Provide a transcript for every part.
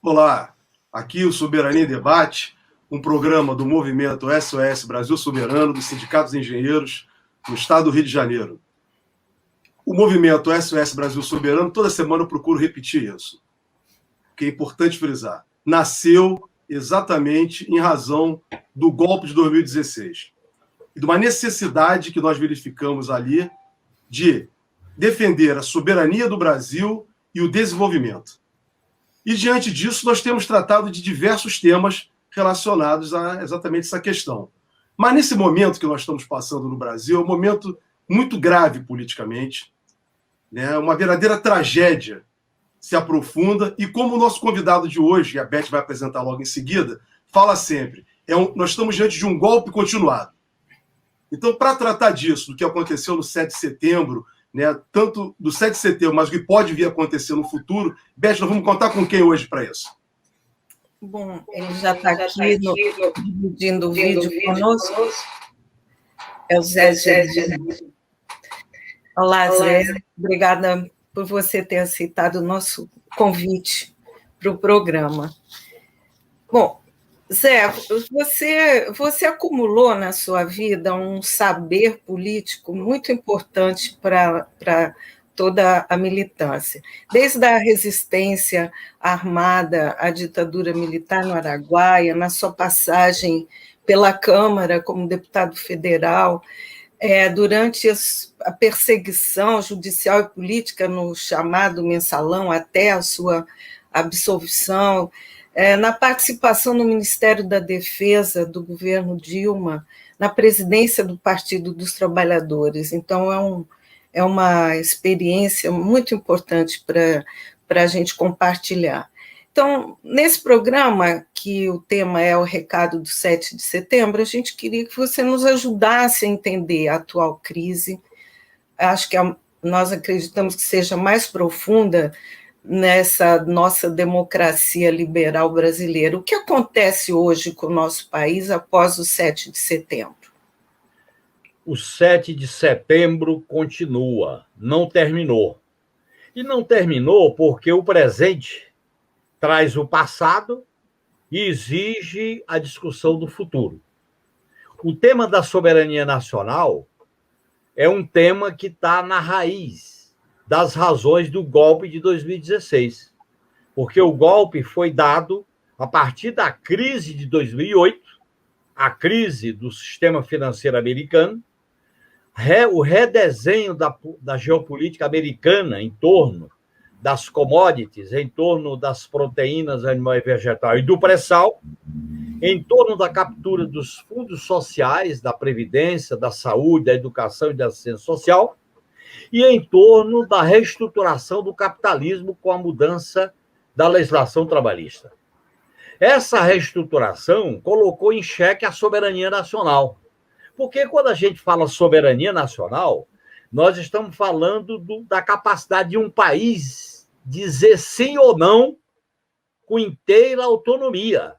Olá, aqui o Soberania em Debate, um programa do movimento SOS Brasil Soberano, dos sindicatos engenheiros no estado do Rio de Janeiro. O movimento SOS Brasil Soberano, toda semana eu procuro repetir isso, que é importante frisar. Nasceu exatamente em razão do golpe de 2016 e de uma necessidade que nós verificamos ali de defender a soberania do Brasil e o desenvolvimento. E, diante disso, nós temos tratado de diversos temas relacionados a exatamente essa questão. Mas, nesse momento que nós estamos passando no Brasil, é um momento muito grave politicamente, né? Uma verdadeira tragédia se aprofunda, e como o nosso convidado de hoje, e a Beth vai apresentar logo em seguida, fala sempre, nós estamos diante de um golpe continuado. Então, para tratar disso, do que aconteceu no 7 de setembro, né, tanto do 7 de setembro, mas o que pode vir a acontecer no futuro, Beth, nós vamos contar com quem hoje para isso? Bom, ele já está aqui dividindo o vídeo conosco. É o Zé Gerardino. Olá, Zé. Obrigada por você ter aceitado o nosso convite para o programa. Bom, Zé, você acumulou na sua vida um saber político muito importante para toda a militância, desde a resistência armada à ditadura militar no Araguaia, na sua passagem pela Câmara como deputado federal, durante a perseguição judicial e política no chamado Mensalão, até a sua absolvição, na participação no Ministério da Defesa do governo Dilma, na presidência do Partido dos Trabalhadores. Então, é uma experiência muito importante para a gente compartilhar. Então, nesse programa, que o tema é o recado do 7 de setembro, a gente queria que você nos ajudasse a entender a atual crise. Acho que nós acreditamos que seja mais profunda nessa nossa democracia liberal brasileira. O que acontece hoje com o nosso país após o 7 de setembro? O 7 de setembro continua, não terminou. E não terminou porque o presente traz o passado e exige a discussão do futuro. O tema da soberania nacional é um tema que está na raiz das razões do golpe de 2016, porque o golpe foi dado a partir da crise de 2008, a crise do sistema financeiro americano, o redesenho da geopolítica americana em torno das commodities, em torno das proteínas animal e vegetal e do pré-sal, em torno da captura dos fundos sociais, da previdência, da saúde, da educação e da assistência social, e em torno da reestruturação do capitalismo com a mudança da legislação trabalhista. Essa reestruturação colocou em xeque a soberania nacional, porque quando a gente fala soberania nacional, nós estamos falando da capacidade de um país dizer sim ou não com inteira autonomia.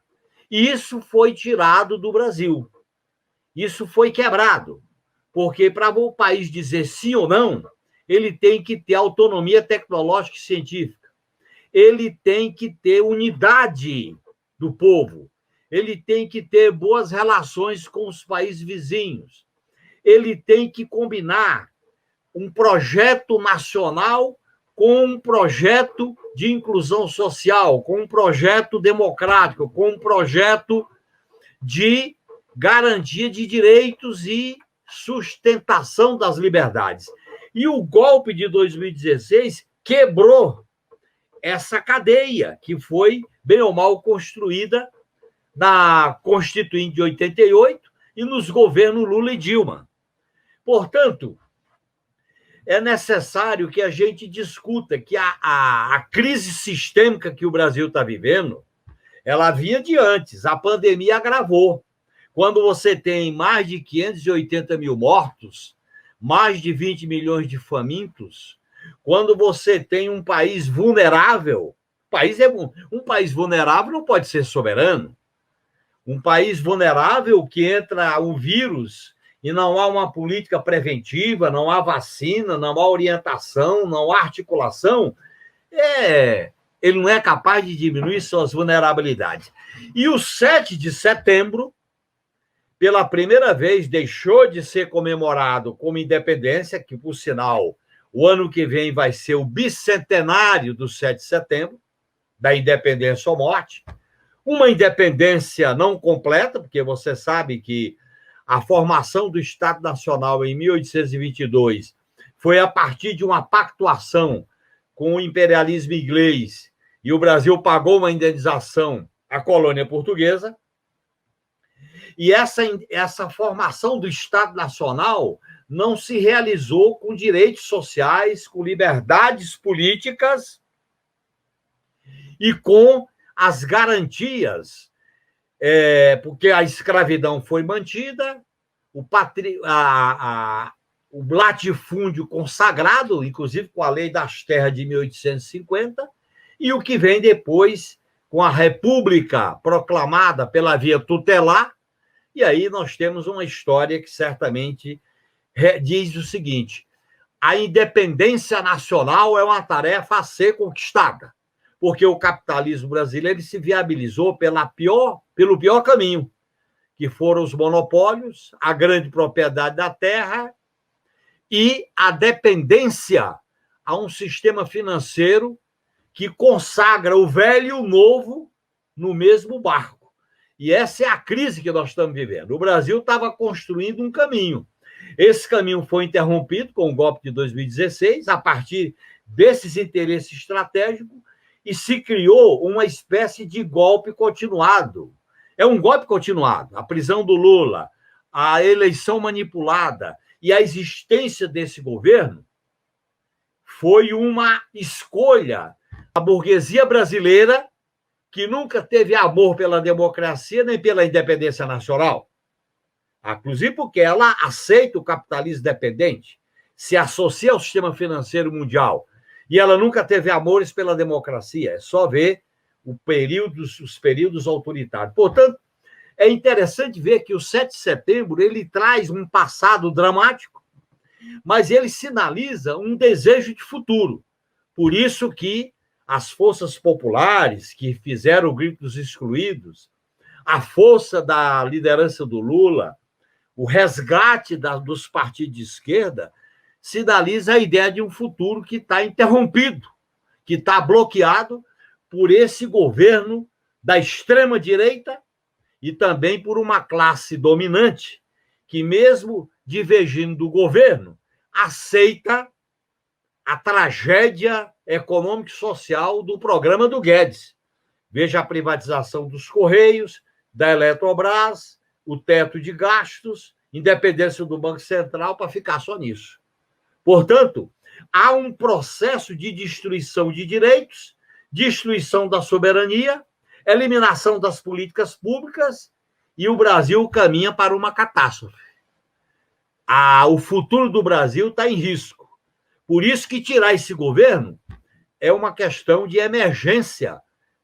E isso foi tirado do Brasil. Isso foi quebrado. Porque para o país dizer sim ou não, ele tem que ter autonomia tecnológica e científica. Ele tem que ter unidade do povo. Ele tem que ter boas relações com os países vizinhos. Ele tem que combinar um projeto nacional com um projeto de inclusão social, com um projeto democrático, com um projeto de garantia de direitos e sustentação das liberdades. E o golpe de 2016 quebrou essa cadeia, que foi, bem ou mal, construída na Constituinte de 88 e nos governos Lula e Dilma. Portanto, é necessário que a gente discuta que a crise sistêmica que o Brasil está vivendo, ela vinha de antes, a pandemia agravou. Quando você tem mais de 580 mil mortos, mais de 20 milhões de famintos, quando você tem um país vulnerável, um país vulnerável não pode ser soberano. Um país vulnerável que entra o vírus e não há uma política preventiva, não há vacina, não há orientação, não há articulação, ele não é capaz de diminuir suas vulnerabilidades. E o 7 de setembro, pela primeira vez, deixou de ser comemorado como independência, que, por sinal, o ano que vem vai ser o bicentenário do 7 de setembro, da independência ou morte. Uma independência não completa, porque você sabe que a formação do Estado Nacional em 1822 foi a partir de uma pactuação com o imperialismo inglês, e o Brasil pagou uma indenização à colônia portuguesa. E essa formação do Estado Nacional não se realizou com direitos sociais, com liberdades políticas e com as garantias, porque a escravidão foi mantida, o latifúndio consagrado, inclusive com a Lei das Terras de 1850, e o que vem depois com a República proclamada pela via tutelar. E aí nós temos uma história que certamente diz o seguinte: a independência nacional é uma tarefa a ser conquistada, porque o capitalismo brasileiro se viabilizou pelo pior caminho, que foram os monopólios, a grande propriedade da terra e a dependência a um sistema financeiro que consagra o velho e o novo no mesmo barco. E essa é a crise que nós estamos vivendo. O Brasil estava construindo um caminho. Esse caminho foi interrompido com o golpe de 2016, a partir desses interesses estratégicos, e se criou uma espécie de golpe continuado. É um golpe continuado. A prisão do Lula, a eleição manipulada e a existência desse governo foi uma escolha da burguesia brasileira, que nunca teve amor pela democracia nem pela independência nacional. Inclusive porque ela aceita o capitalismo dependente, se associa ao sistema financeiro mundial, e ela nunca teve amores pela democracia. É só ver os períodos autoritários. Portanto, é interessante ver que o 7 de setembro ele traz um passado dramático, mas ele sinaliza um desejo de futuro. Por isso que as forças populares que fizeram o grito dos excluídos, a força da liderança do Lula, o resgate dos partidos de esquerda, sinaliza a ideia de um futuro que está interrompido, que está bloqueado por esse governo da extrema-direita e também por uma classe dominante que, mesmo divergindo do governo, aceita a tragédia econômica e social do programa do Guedes. Veja a privatização dos Correios, da Eletrobras, o teto de gastos, independência do Banco Central, para ficar só nisso. Portanto, há um processo de destruição de direitos, destruição da soberania, eliminação das políticas públicas, e o Brasil caminha para uma catástrofe. O futuro do Brasil está em risco. Por isso que tirar esse governo é uma questão de emergência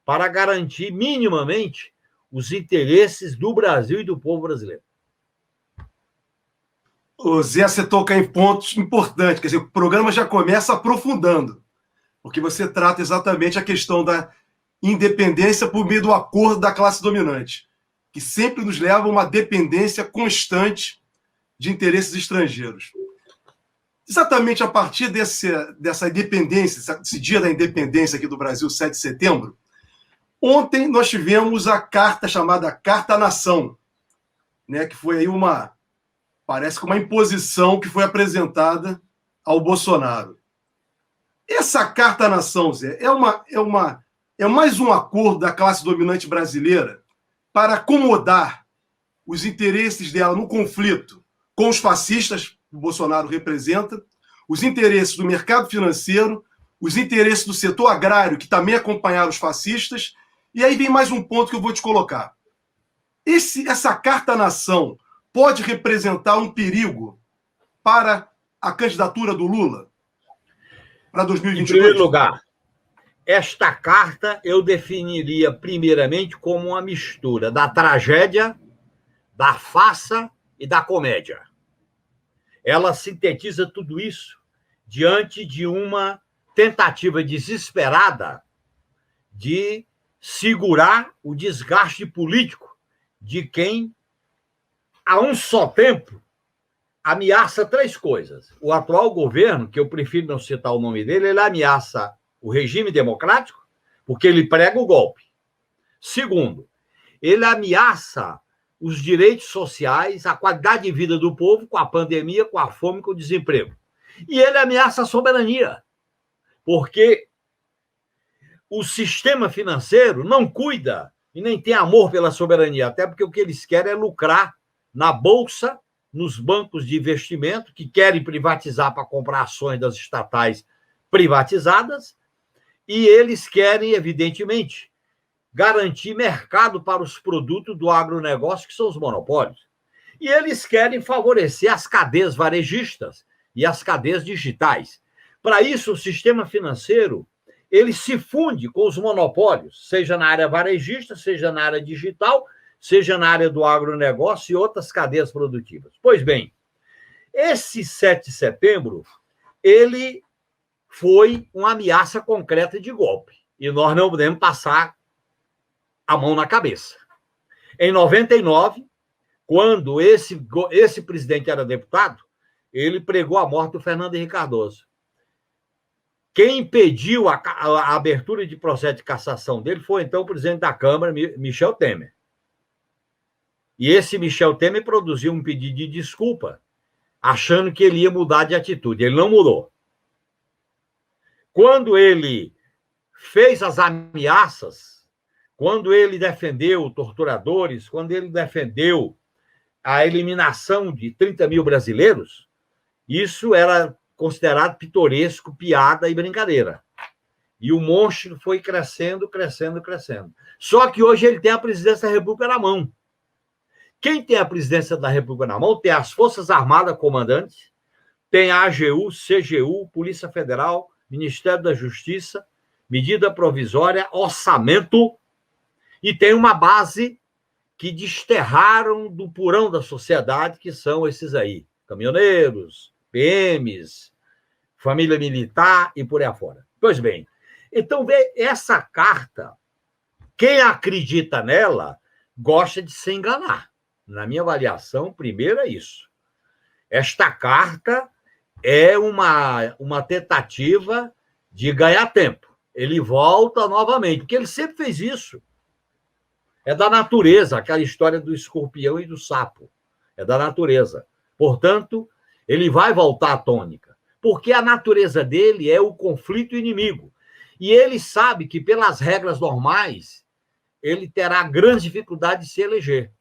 para garantir minimamente os interesses do Brasil e do povo brasileiro. O Zé, você toca em pontos importantes. Quer dizer, o programa já começa aprofundando, porque você trata exatamente a questão da independência por meio do acordo da classe dominante, que sempre nos leva a uma dependência constante de interesses estrangeiros. Exatamente a partir dessa independência, desse dia da independência aqui do Brasil, 7 de setembro, ontem nós tivemos a carta chamada Carta à Nação, né, que foi aí parece que uma imposição que foi apresentada ao Bolsonaro. Essa Carta à Nação, Zé, é mais um acordo da classe dominante brasileira para acomodar os interesses dela no conflito com os fascistas que o Bolsonaro representa, os interesses do mercado financeiro, os interesses do setor agrário, que também acompanharam os fascistas. E aí vem mais um ponto que eu vou te colocar. Essa Carta à Nação pode representar um perigo para a candidatura do Lula para 2022? Em primeiro lugar, esta carta eu definiria primeiramente como uma mistura da tragédia, da farsa e da comédia. Ela sintetiza tudo isso diante de uma tentativa desesperada de segurar o desgaste político de quem, a um só tempo, ameaça três coisas. O atual governo, que eu prefiro não citar o nome dele, ele ameaça o regime democrático, porque ele prega o golpe. Segundo, ele ameaça os direitos sociais, a qualidade de vida do povo com a pandemia, com a fome, com o desemprego. E ele ameaça a soberania, porque o sistema financeiro não cuida e nem tem amor pela soberania, até porque o que eles querem é lucrar na bolsa, nos bancos de investimento, que querem privatizar para comprar ações das estatais privatizadas, e eles querem, evidentemente, garantir mercado para os produtos do agronegócio, que são os monopólios. E eles querem favorecer as cadeias varejistas e as cadeias digitais. Para isso, o sistema financeiro ele se funde com os monopólios, seja na área varejista, seja na área digital, seja na área do agronegócio e outras cadeias produtivas. Pois bem, esse 7 de setembro, ele foi uma ameaça concreta de golpe. E nós não podemos passar a mão na cabeça. Em 99, quando esse presidente era deputado, ele pregou a morte do Fernando Henrique Cardoso. Quem impediu a abertura de processo de cassação dele foi, então, o presidente da Câmara, Michel Temer. E esse Michel Temer produziu um pedido de desculpa, achando que ele ia mudar de atitude. Ele não mudou. Quando ele fez as ameaças, quando ele defendeu torturadores, quando ele defendeu a eliminação de 30 mil brasileiros, isso era considerado pitoresco, piada e brincadeira. E o monstro foi crescendo, crescendo, crescendo. Só que hoje ele tem a presidência da República na mão. Quem tem a presidência da República na mão tem as Forças Armadas comandantes, tem a AGU, CGU, Polícia Federal, Ministério da Justiça, medida provisória, orçamento, e tem uma base que desterraram do porão da sociedade, que são esses aí, caminhoneiros, PMs, família militar e por aí afora. Pois bem, então, essa carta, quem acredita nela, gosta de se enganar. Na minha avaliação, primeiro é isso. Esta carta é uma tentativa de ganhar tempo. Ele volta novamente, porque ele sempre fez isso. É da natureza, aquela história do escorpião e do sapo. É da natureza. Portanto, ele vai voltar à tônica, porque a natureza dele é o conflito inimigo. E ele sabe que, pelas regras normais, ele terá grande dificuldade de se eleger.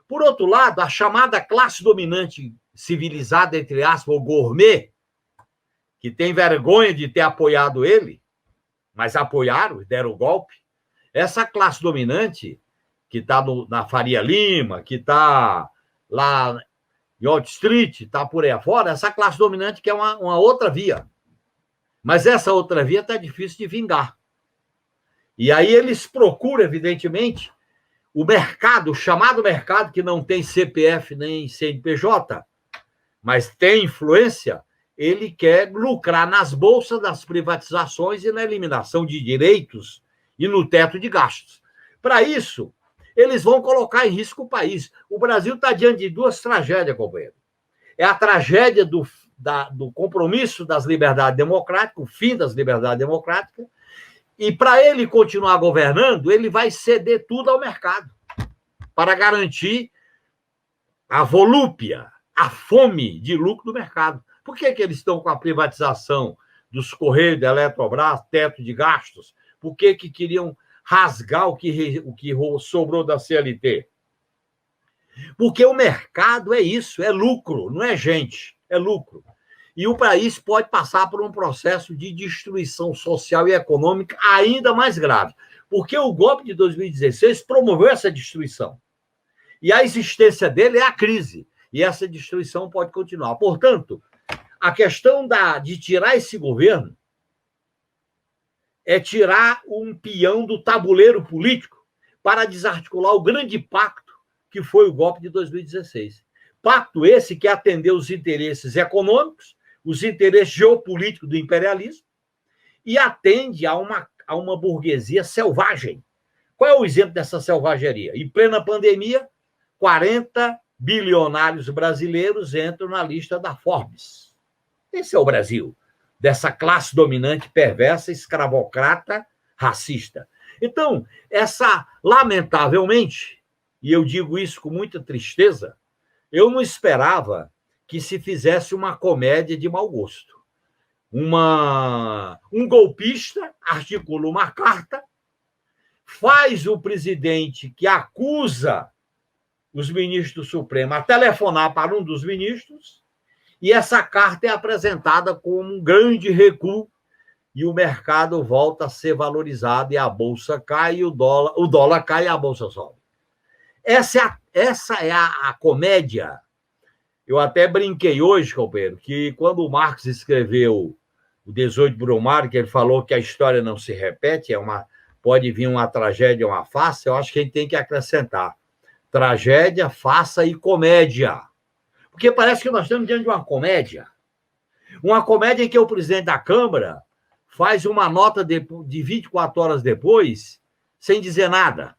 Por outro lado, a chamada classe dominante civilizada, entre aspas, ou gourmet, que tem vergonha de ter apoiado ele, mas apoiaram, deram o golpe, essa classe dominante, que está na Faria Lima, que está lá em Wall Street, está por aí afora, essa classe dominante quer uma outra via. Mas essa outra via está difícil de vingar. E aí eles procuram, evidentemente, o mercado, o chamado mercado, que não tem CPF nem CNPJ, mas tem influência, ele quer lucrar nas bolsas das privatizações e na eliminação de direitos e no teto de gastos. Para isso, eles vão colocar em risco o país. O Brasil está diante de duas tragédias, companheiro. É a tragédia do compromisso das liberdades democráticas, o fim das liberdades democráticas, e para ele continuar governando, ele vai ceder tudo ao mercado para garantir a volúpia, a fome de lucro do mercado. Por que eles estão com a privatização dos Correios, da Eletrobras, teto de gastos? Por que queriam rasgar o que sobrou da CLT? Porque o mercado é isso, é lucro, não é gente, é lucro. E o país pode passar por um processo de destruição social e econômica ainda mais grave, porque o golpe de 2016 promoveu essa destruição. E a existência dele é a crise, e essa destruição pode continuar. Portanto, a questão de tirar esse governo é tirar um peão do tabuleiro político para desarticular o grande pacto que foi o golpe de 2016. Pacto esse que atendeu os interesses econômicos, os interesses geopolíticos do imperialismo e atende a a uma burguesia selvagem. Qual é o exemplo dessa selvageria? Em plena pandemia, 40 bilionários brasileiros entram na lista da Forbes. Esse é o Brasil, dessa classe dominante, perversa, escravocrata, racista. Então, lamentavelmente, e eu digo isso com muita tristeza, eu não esperava que se fizesse uma comédia de mau gosto. Um golpista articula uma carta, faz o presidente que acusa os ministros do Supremo a telefonar para um dos ministros, e essa carta é apresentada como um grande recuo, e o mercado volta a ser valorizado, e a bolsa cai, e o dólar cai e a bolsa sobe. Essa é a comédia. Eu até brinquei hoje, companheiro, que quando o Marx escreveu o 18 Brumário, que ele falou que a história não se repete, pode vir uma tragédia, uma farsa, eu acho que a gente tem que acrescentar tragédia, farsa e comédia. Porque parece que nós estamos diante de uma comédia. Uma comédia em que o presidente da Câmara faz uma nota de 24 horas depois, sem dizer nada.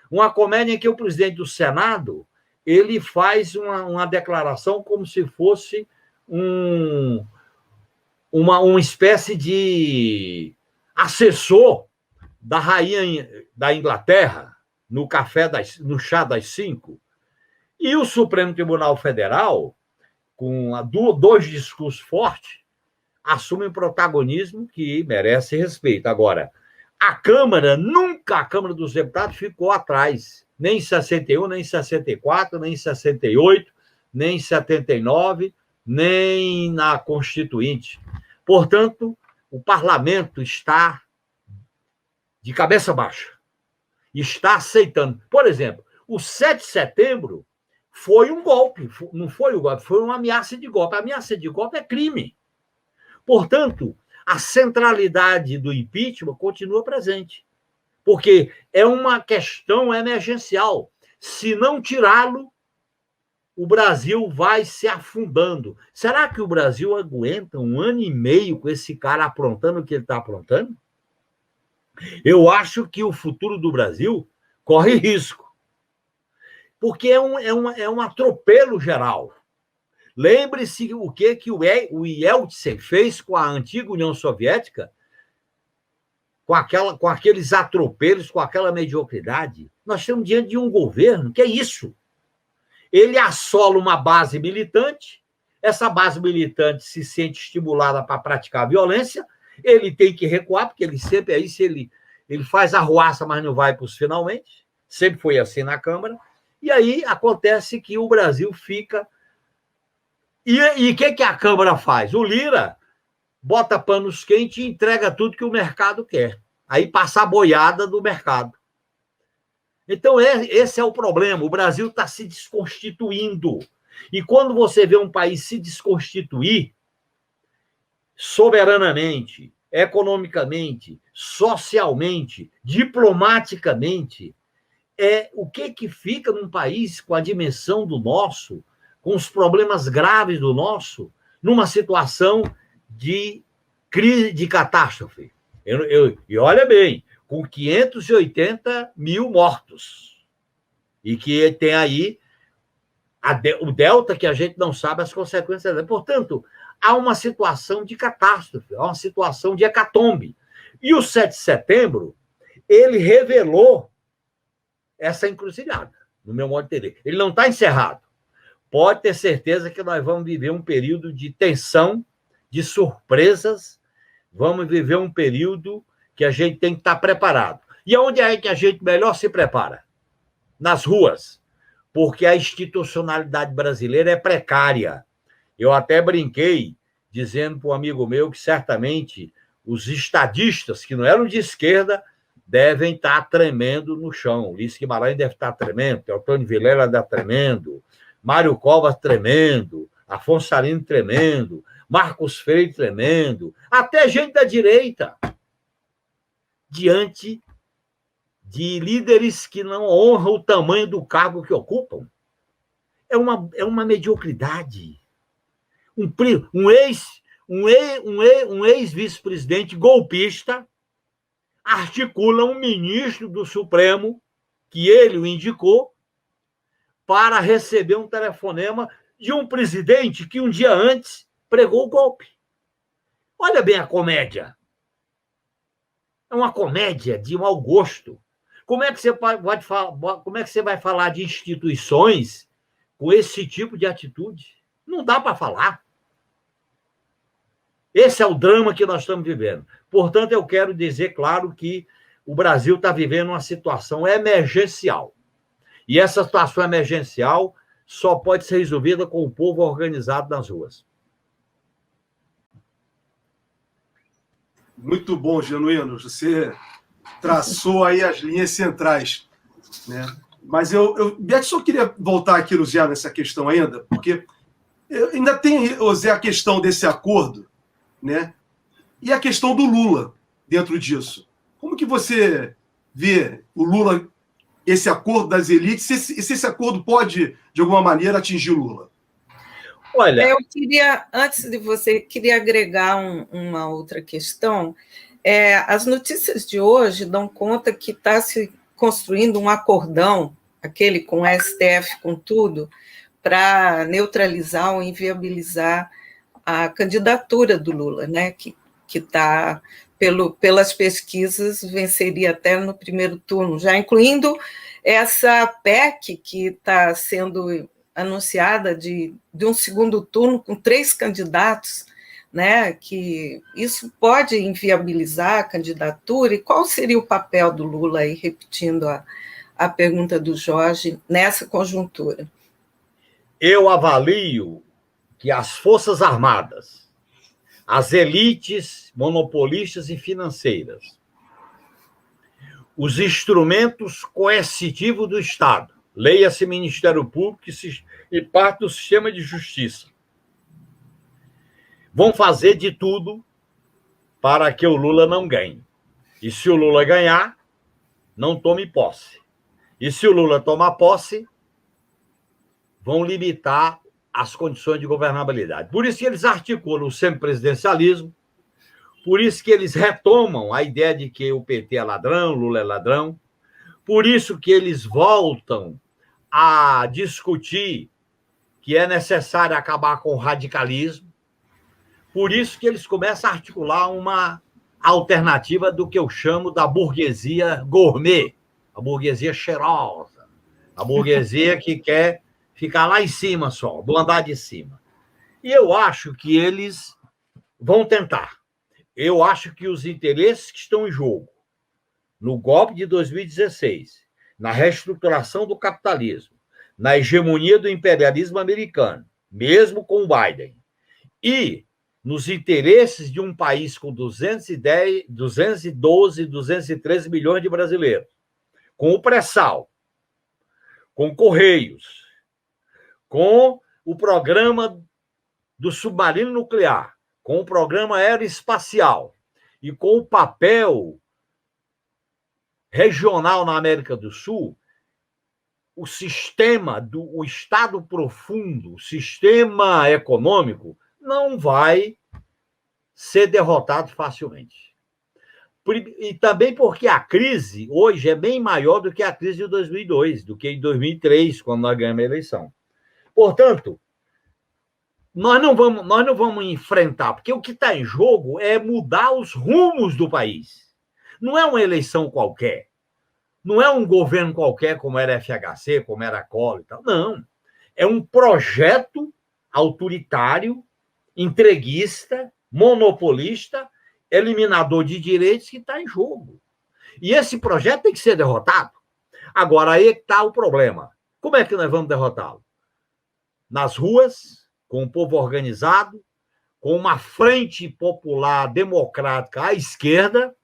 Uma comédia em que o presidente do Senado ele faz uma declaração como se fosse uma espécie de assessor da rainha da Inglaterra, no chá das 5. E o Supremo Tribunal Federal, com dois discursos fortes, assume um protagonismo que merece respeito. Agora, a Câmara dos Deputados ficou atrás, nem em 61, nem em 64, nem em 68, nem em 79, nem na Constituinte. Portanto, o parlamento está de cabeça baixa, está aceitando. Por exemplo, o 7 de setembro foi um golpe, não foi um golpe, foi uma ameaça de golpe. A ameaça de golpe é crime. Portanto, a centralidade do impeachment continua presente, porque é uma questão emergencial. Se não tirá-lo, o Brasil vai se afundando. Será que o Brasil aguenta 1 ano e meio com esse cara aprontando o que ele está aprontando? Eu acho que o futuro do Brasil corre risco, porque é um atropelo geral. Lembre-se o que o Yeltsin fez com a antiga União Soviética, com aqueles atropelos, com aquela mediocridade. Nós estamos diante de um governo que é isso. Ele assola uma base militante, essa base militante se sente estimulada para praticar violência, ele tem que recuar, porque ele sempre é isso, ele faz arruaça, mas não vai para os finalmente, sempre foi assim na Câmara, e aí acontece que o Brasil fica... E o que a Câmara faz? O Lira bota panos quentes e entrega tudo que o mercado quer. Aí passa a boiada do mercado. Então, esse é o problema. O Brasil está se desconstituindo. E quando você vê um país se desconstituir soberanamente, economicamente, socialmente, diplomaticamente, o que fica num país com a dimensão do nosso, com os problemas graves do nosso, numa situação de crise, de catástrofe. E olha bem, com 580 mil mortos. E que tem aí o delta, que a gente não sabe as consequências. Portanto, há uma situação de catástrofe, há uma situação de hecatombe. E o 7 de setembro, ele revelou essa encruzilhada, no meu modo de entender. Ele não está encerrado. Pode ter certeza que nós vamos viver um período de tensão, de surpresas, vamos viver um período que a gente tem que estar preparado. E onde é que a gente melhor se prepara? Nas ruas, porque a institucionalidade brasileira é precária. Eu até brinquei, dizendo para um amigo meu que certamente os estadistas, que não eram de esquerda, devem estar tremendo no chão. Ulisses Guimarães deve estar tremendo, Teotônio Vilela deve estar tremendo, Mário Covas tremendo, Afonso Salino tremendo, Marcos Freire tremendo, até gente da direita, diante de líderes que não honram o tamanho do cargo que ocupam. É uma mediocridade. Um ex-vice-presidente golpista articula um ministro do Supremo, que ele o indicou, para receber um telefonema de um presidente que um dia antes pregou o golpe. Olha bem a comédia. É uma comédia de mau gosto. Como é que você vai falar de instituições com esse tipo de atitude? Não dá para falar. Esse é o drama que nós estamos vivendo. Portanto, eu quero dizer, claro, que o Brasil está vivendo uma situação emergencial. E essa situação emergencial só pode ser resolvida com o povo organizado nas ruas. Muito bom, Genuíno. Você traçou aí as linhas centrais, né? Mas Beto, só queria voltar aqui, Zé, nessa questão ainda, porque ainda tem, Zé, a questão desse acordo, né? E a questão do Lula dentro disso. Como que você vê o Lula, esse acordo das elites, se esse acordo pode, de alguma maneira, atingir o Lula? Olha, eu queria, antes de você, queria agregar uma outra questão. As notícias de hoje dão conta que está se construindo um acordão, aquele com o STF, com tudo, para neutralizar ou inviabilizar a candidatura do Lula, né? Que está, pelas pesquisas, venceria até no primeiro turno, já incluindo essa PEC que está sendo anunciada de um segundo turno com 3 candidatos, né? Que isso pode inviabilizar a candidatura. E qual seria o papel do Lula, aí, repetindo a pergunta do Jorge, nessa conjuntura? Eu avalio que as Forças Armadas, as elites monopolistas e financeiras, os instrumentos coercitivos do Estado, leia-se Ministério Público e parte do sistema de justiça, vão fazer de tudo para que o Lula não ganhe. E se o Lula ganhar, não tome posse. E se o Lula tomar posse, vão limitar as condições de governabilidade. Por isso que eles articulam o semipresidencialismo, por isso que eles retomam a ideia de que o PT é ladrão, Lula é ladrão, por isso que eles voltam a discutir que é necessário acabar com o radicalismo, por isso que eles começam a articular uma alternativa do que eu chamo da burguesia gourmet, a burguesia cheirosa, a burguesia que quer ficar lá em cima só, do andar de cima. E eu acho que eles vão tentar. Eu acho que os interesses que estão em jogo no golpe de 2016, na reestruturação do capitalismo, na hegemonia do imperialismo americano, mesmo com o Biden, e nos interesses de um país com 210, 212, 213 milhões de brasileiros, com o pré-sal, com Correios, com o programa do submarino nuclear, com o programa aeroespacial e com o papel regional na América do Sul, o sistema o Estado profundo, o sistema econômico, não vai ser derrotado facilmente. E também porque a crise hoje é bem maior do que a crise de 2002, do que em 2003, quando nós ganhamos a eleição. Portanto, nós não vamos enfrentar, porque o que está em jogo é mudar os rumos do país. Não é uma eleição qualquer. Não é um governo qualquer, como era FHC, como era Collor e tal. Não. É um projeto autoritário, entreguista, monopolista, eliminador de direitos que está em jogo. E esse projeto tem que ser derrotado. Agora, aí está o problema. Como é que nós vamos derrotá-lo? Nas ruas, com o povo organizado, com uma frente popular democrática à esquerda,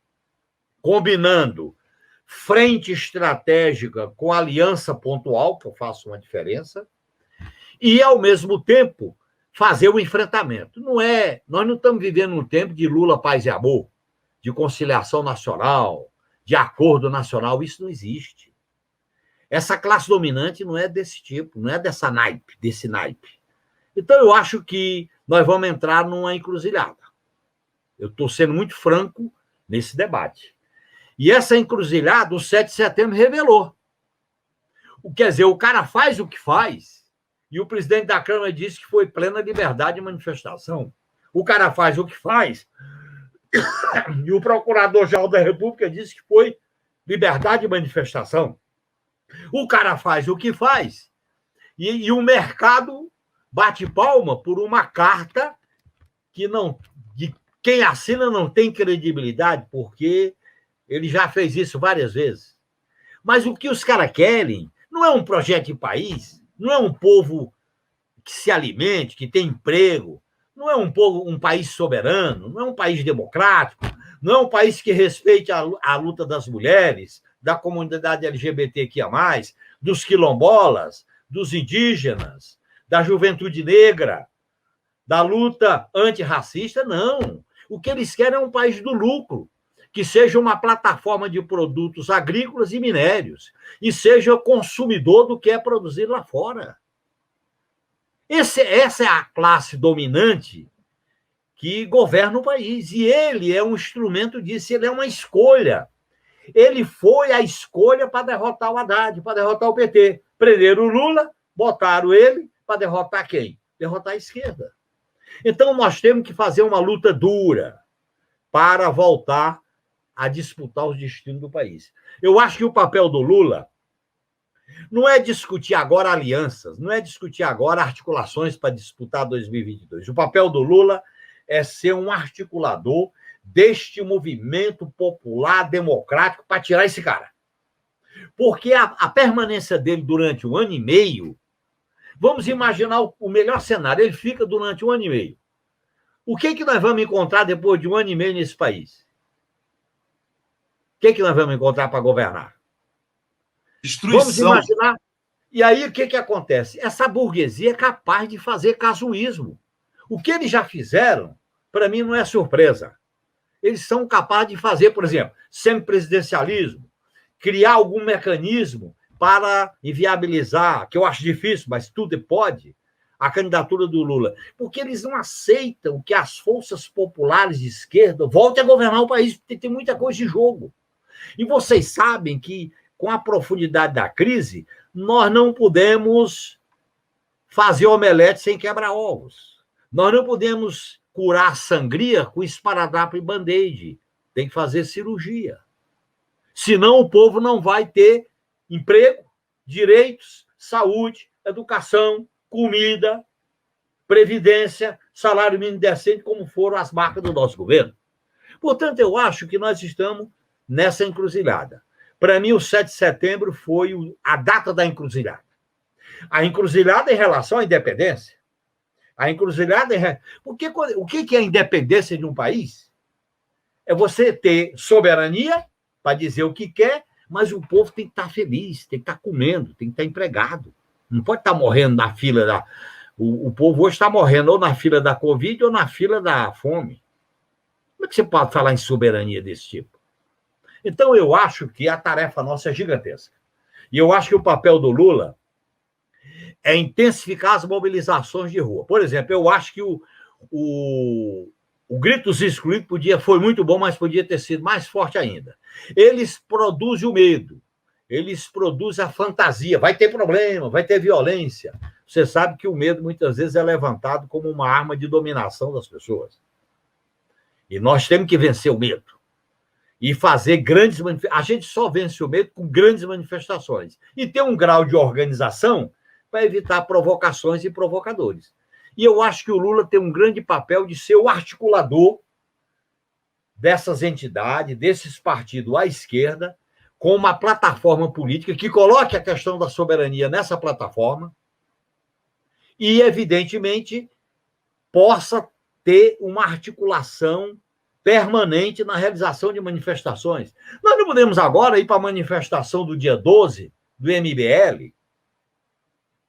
combinando frente estratégica com aliança pontual, que eu faço uma diferença, e, ao mesmo tempo, fazer o enfrentamento. Nós não estamos vivendo um tempo de Lula, paz e amor, de conciliação nacional, de acordo nacional. Isso não existe. Essa classe dominante não é desse tipo, não é desse naipe. Então, eu acho que nós vamos entrar numa encruzilhada. Eu estou sendo muito franco nesse debate. E essa encruzilhada, o 7 de setembro revelou. Quer dizer, o cara faz o que faz, e o presidente da Câmara disse que foi plena liberdade de manifestação. O cara faz o que faz, e o Procurador-Geral da República disse que foi liberdade de manifestação. O cara faz o que faz, e o mercado bate palma por uma carta que não, de quem assina não tem credibilidade, porque ele já fez isso várias vezes. Mas o que os caras querem não é um projeto de país, não é um povo que se alimente, que tem emprego, não é um país soberano, não é um país democrático, não é um país que respeite a luta das mulheres, da comunidade LGBTQIA+, dos quilombolas, dos indígenas, da juventude negra, da luta antirracista, não. O que eles querem é um país do lucro, que seja uma plataforma de produtos agrícolas e minérios, e seja consumidor do que é produzido lá fora. Essa é a classe dominante que governa o país, e ele é um instrumento disso, ele é uma escolha. Ele foi a escolha para derrotar o Haddad, para derrotar o PT. Prenderam o Lula, botaram ele para derrotar quem? Derrotar a esquerda. Então, nós temos que fazer uma luta dura para voltar a disputar os destinos do país. Eu acho que o papel do Lula não é discutir agora alianças, não é discutir agora articulações para disputar 2022. O papel do Lula é ser um articulador deste movimento popular democrático para tirar esse cara. Porque a permanência dele durante 1 ano e meio, vamos imaginar o melhor cenário, ele fica durante 1 ano e meio. O que nós vamos encontrar depois de 1 ano e meio nesse país? O que nós vamos encontrar para governar? Destruição. Vamos imaginar. E aí, o que acontece? Essa burguesia é capaz de fazer casuísmo. O que eles já fizeram, para mim, não é surpresa. Eles são capazes de fazer, por exemplo, semipresidencialismo, criar algum mecanismo para inviabilizar, que eu acho difícil, mas tudo pode, a candidatura do Lula. Porque eles não aceitam que as forças populares de esquerda voltem a governar o país, porque tem muita coisa de jogo. E vocês sabem que, com a profundidade da crise, nós não podemos fazer omelete sem quebrar ovos. Nós não podemos curar sangria com esparadrapo e band-aid. Tem que fazer cirurgia. Senão o povo não vai ter emprego, direitos, saúde, educação, comida, previdência, salário mínimo decente, como foram as marcas do nosso governo. Portanto, eu acho que nós estamos nessa encruzilhada. Para mim, o 7 de setembro foi a data da encruzilhada. A encruzilhada em relação à independência. A encruzilhada em... Porque o que é a independência de um país? É você ter soberania para dizer o que quer, mas o povo tem que estar feliz, tem que estar comendo, tem que estar empregado. Não pode estar morrendo na fila da... O povo hoje está morrendo ou na fila da Covid ou na fila da fome. Como é que você pode falar em soberania desse tipo? Então, eu acho que a tarefa nossa é gigantesca. E eu acho que o papel do Lula é intensificar as mobilizações de rua. Por exemplo, eu acho que o Grito dos Excluídos foi muito bom, mas podia ter sido mais forte ainda. Eles produzem o medo, eles produzem a fantasia. Vai ter problema, vai ter violência. Você sabe que o medo, muitas vezes, é levantado como uma arma de dominação das pessoas. E nós temos que vencer o medo. E fazer grandes manifestações. A gente só vence o medo com grandes manifestações. E ter um grau de organização para evitar provocações e provocadores. E eu acho que o Lula tem um grande papel de ser o articulador dessas entidades, desses partidos à esquerda, com uma plataforma política que coloque a questão da soberania nessa plataforma e, evidentemente, possa ter uma articulação permanente na realização de manifestações. Nós não podemos agora ir para a manifestação do dia 12 do MBL.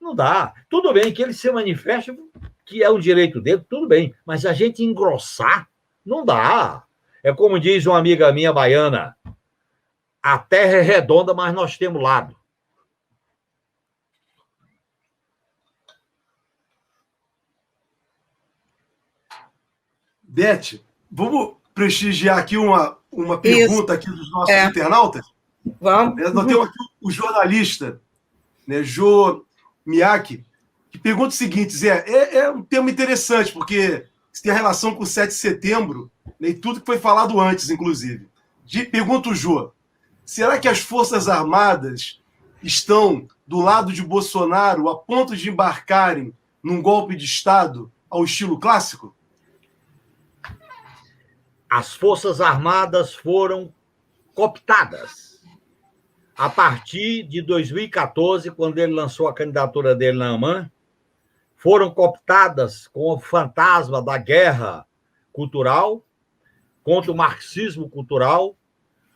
Não dá. Tudo bem que ele se manifeste, que é um direito dele, tudo bem. Mas a gente engrossar, não dá. É como diz uma amiga minha baiana, a terra é redonda, mas nós temos lado. Beth, vamos prestigiar aqui uma pergunta aqui dos nossos internautas? Vamos. Nós temos aqui o jornalista, né, Jô Miyake, que pergunta o seguinte, Zé, é um tema interessante, porque isso tem relação com o 7 de setembro, né, e tudo que foi falado antes, inclusive. Pergunta o Jô, será que as Forças Armadas estão do lado de Bolsonaro a ponto de embarcarem num golpe de Estado ao estilo clássico? As Forças Armadas foram cooptadas a partir de 2014, quando ele lançou a candidatura dele na AMAN, foram cooptadas com o fantasma da guerra cultural, contra o marxismo cultural,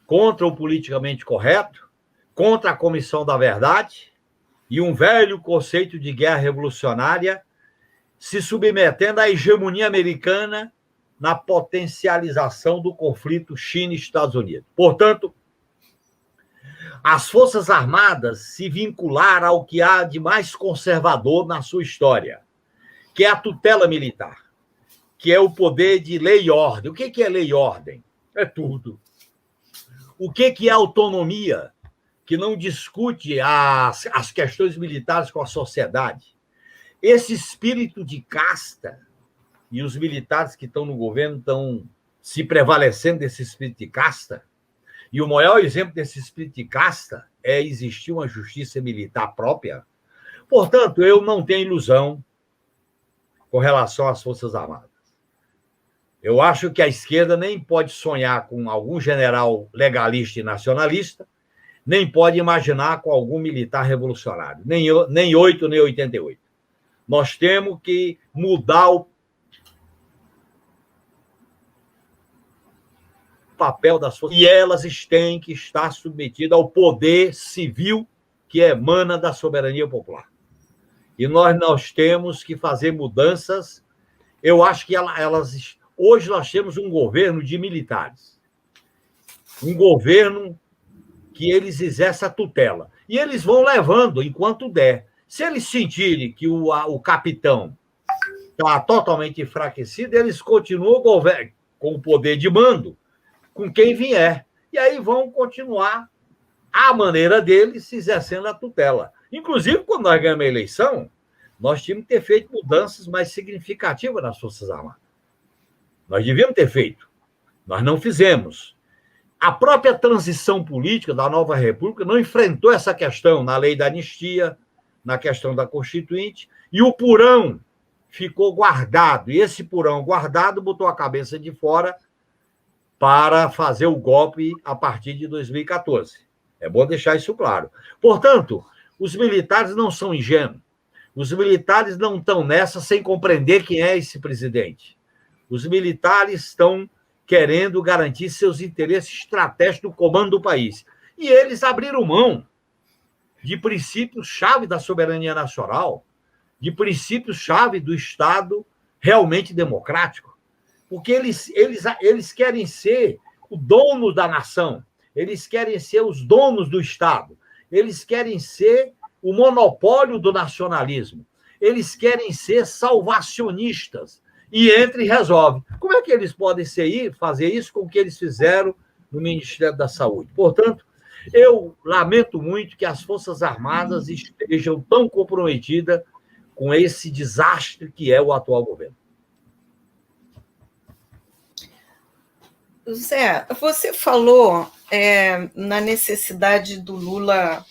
contra o politicamente correto, contra a Comissão da Verdade e um velho conceito de guerra revolucionária, se submetendo à hegemonia americana na potencialização do conflito China e Estados Unidos. Portanto, as Forças Armadas se vincularam ao que há de mais conservador na sua história, que é a tutela militar, que é o poder de lei e ordem. O que é lei e ordem? É tudo. O que é autonomia, que não discute as questões militares com a sociedade? Esse espírito de casta, e os militares que estão no governo estão se prevalecendo desse espírito de casta, e o maior exemplo desse espírito de casta é existir uma justiça militar própria. Portanto, eu não tenho ilusão com relação às Forças Armadas. Eu acho que a esquerda nem pode sonhar com algum general legalista e nacionalista, nem pode imaginar com algum militar revolucionário, nem 8, nem 88. Nós temos que mudar o papel das forças, e elas têm que estar submetidas ao poder civil que emana da soberania popular. E nós temos que fazer mudanças. Eu acho que hoje nós temos um governo de militares, um governo que eles exercem a tutela, e eles vão levando enquanto der. Se eles sentirem que o capitão está totalmente enfraquecido, eles continuam com o poder de mando com quem vier. E aí vão continuar à maneira deles, exercendo a tutela. Inclusive, quando nós ganhamos a eleição, nós tínhamos que ter feito mudanças mais significativas nas Forças Armadas. Nós devíamos ter feito. Nós não fizemos. A própria transição política da nova República não enfrentou essa questão na lei da anistia, na questão da Constituinte, e o purão ficou guardado. E esse purão guardado botou a cabeça de fora para fazer o golpe a partir de 2014. É bom deixar isso claro. Portanto, os militares não são ingênuos. Os militares não estão nessa sem compreender quem é esse presidente. Os militares estão querendo garantir seus interesses estratégicos no comando do país. E eles abriram mão de princípios-chave da soberania nacional, de princípios-chave do Estado realmente democrático. Porque eles querem ser o dono da nação, eles querem ser os donos do Estado, eles querem ser o monopólio do nacionalismo, eles querem ser salvacionistas, e entra e resolve. Como é que eles podem fazer isso com o que eles fizeram no Ministério da Saúde? Portanto, eu lamento muito que as Forças Armadas estejam tão comprometidas com esse desastre que é o atual governo. Zé, você falou na necessidade do Lula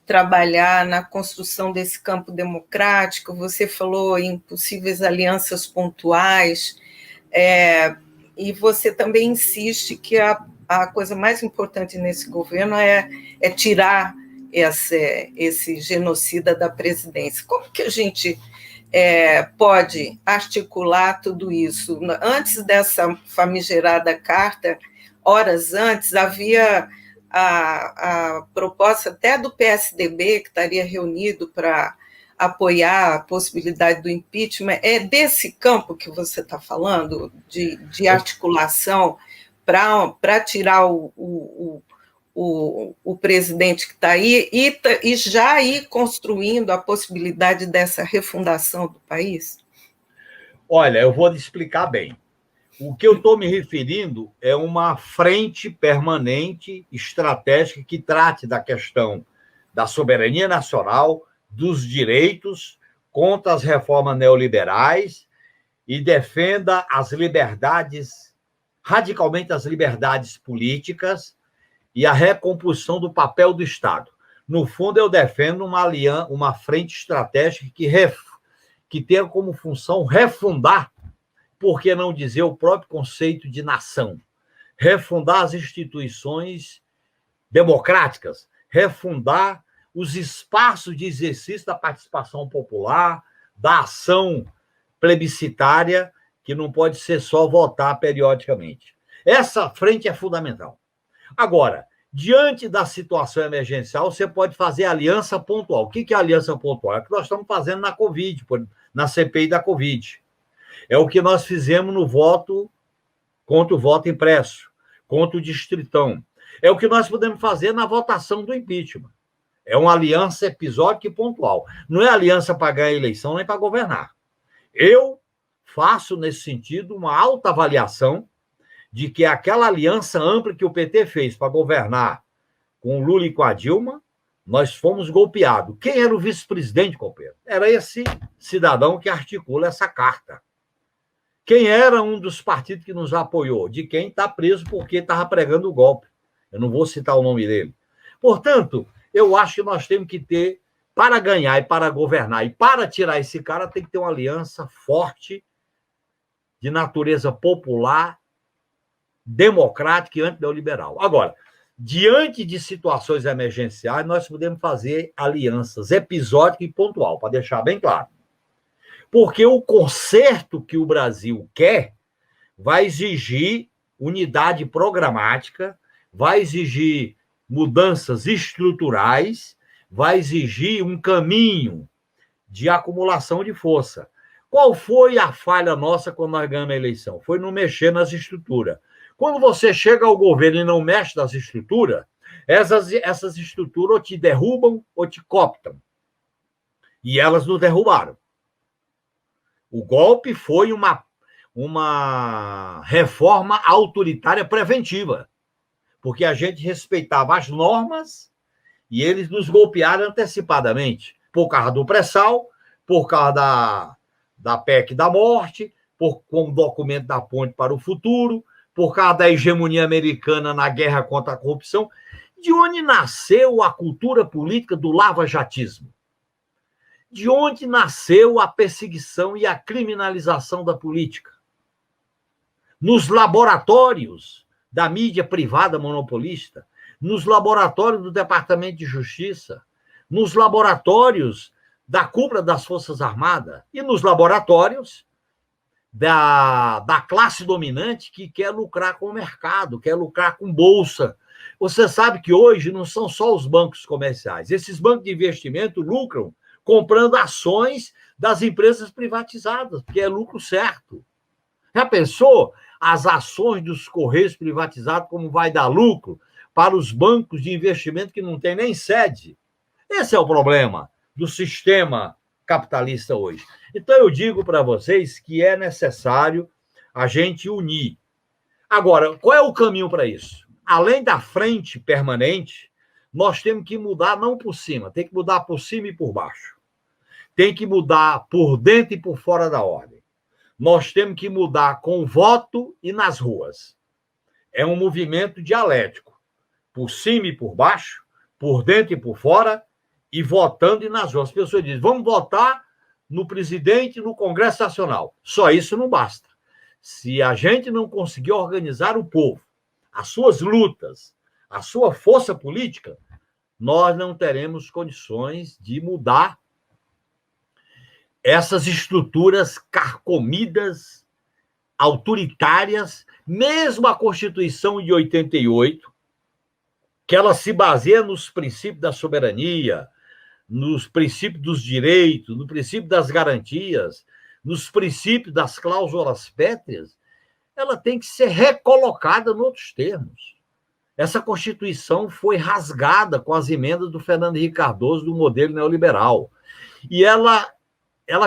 trabalhar na construção desse campo democrático, você falou em possíveis alianças pontuais, e você também insiste que a coisa mais importante nesse governo é tirar esse genocida da presidência. Como que a gente pode articular tudo isso? Antes dessa famigerada carta, horas antes, havia a proposta até do PSDB, que estaria reunido para apoiar a possibilidade do impeachment. É desse campo que você está falando, de articulação para tirar o presidente que está aí e já ir construindo a possibilidade dessa refundação do país? Olha, eu vou te explicar bem. O que eu estou me referindo é uma frente permanente, estratégica, que trate da questão da soberania nacional, dos direitos, contra as reformas neoliberais e defenda as liberdades, radicalmente as liberdades políticas e a recomposição do papel do Estado. No fundo, eu defendo uma frente estratégica que tenha como função refundar, por que não dizer o próprio conceito de nação, refundar as instituições democráticas, refundar os espaços de exercício da participação popular, da ação plebiscitária, que não pode ser só votar periodicamente. Essa frente é fundamental. Agora, diante da situação emergencial, você pode fazer aliança pontual. O que é aliança pontual? É o que nós estamos fazendo na Covid, na CPI da Covid. É o que nós fizemos no voto contra o voto impresso, contra o distritão. É o que nós podemos fazer na votação do impeachment. É uma aliança episódica e pontual. Não é aliança para ganhar a eleição nem para governar. Eu faço, nesse sentido, uma alta avaliação de que aquela aliança ampla que o PT fez para governar com o Lula e com a Dilma, nós fomos golpeados. Quem era o vice-presidente, companheiro? Era esse cidadão que articula essa carta. Quem era um dos partidos que nos apoiou? De quem está preso porque estava pregando o golpe. Eu não vou citar o nome dele. Portanto, eu acho que nós temos que ter, para ganhar e para governar, e para tirar esse cara, tem que ter uma aliança forte, de natureza popular, democrática e antineoliberal. Agora, diante de situações emergenciais, nós podemos fazer alianças episódicas e pontual, para deixar bem claro. Porque o conserto que o Brasil quer vai exigir unidade programática, vai exigir mudanças estruturais, vai exigir um caminho de acumulação de força. Qual foi a falha nossa quando nós ganhamos a eleição? Foi não mexer nas estruturas. Quando você chega ao governo e não mexe nas estruturas, essas estruturas ou te derrubam ou te cooptam. E elas nos derrubaram. O golpe foi uma reforma autoritária preventiva, porque a gente respeitava as normas e eles nos golpearam antecipadamente, por causa do pré-sal, por causa da PEC da morte, como documento da ponte para o futuro, por causa da hegemonia americana na guerra contra a corrupção, de onde nasceu a cultura política do lava-jatismo. De onde nasceu a perseguição e a criminalização da política? Nos laboratórios da mídia privada monopolista, nos laboratórios do Departamento de Justiça, nos laboratórios da cúpula das Forças Armadas e nos laboratórios da classe dominante que quer lucrar com o mercado, quer lucrar com bolsa. Você sabe que hoje não são só os bancos comerciais. Esses bancos de investimento lucram comprando ações das empresas privatizadas, porque é lucro certo. Já pensou as ações dos Correios privatizados, como vai dar lucro para os bancos de investimento que não tem nem sede? Esse é o problema do sistema capitalista hoje. Então, eu digo para vocês que é necessário a gente unir. Agora, qual é o caminho para isso? Além da frente permanente, nós temos que mudar não por cima, tem que mudar por cima e por baixo. Tem que mudar por dentro e por fora da ordem. Nós temos que mudar com voto e nas ruas. É um movimento dialético, por cima e por baixo, por dentro e por fora, e votando e nas ruas. As pessoas dizem, vamos votar no presidente e no Congresso Nacional. Só isso não basta. Se a gente não conseguir organizar o povo, as suas lutas, a sua força política, nós não teremos condições de mudar essas estruturas carcomidas, autoritárias, mesmo a Constituição de 88, que ela se baseia nos princípios da soberania, nos princípios dos direitos, no princípio das garantias, nos princípios das cláusulas pétreas, ela tem que ser recolocada em outros termos. Essa Constituição foi rasgada com as emendas do Fernando Henrique Cardoso do modelo neoliberal. E ela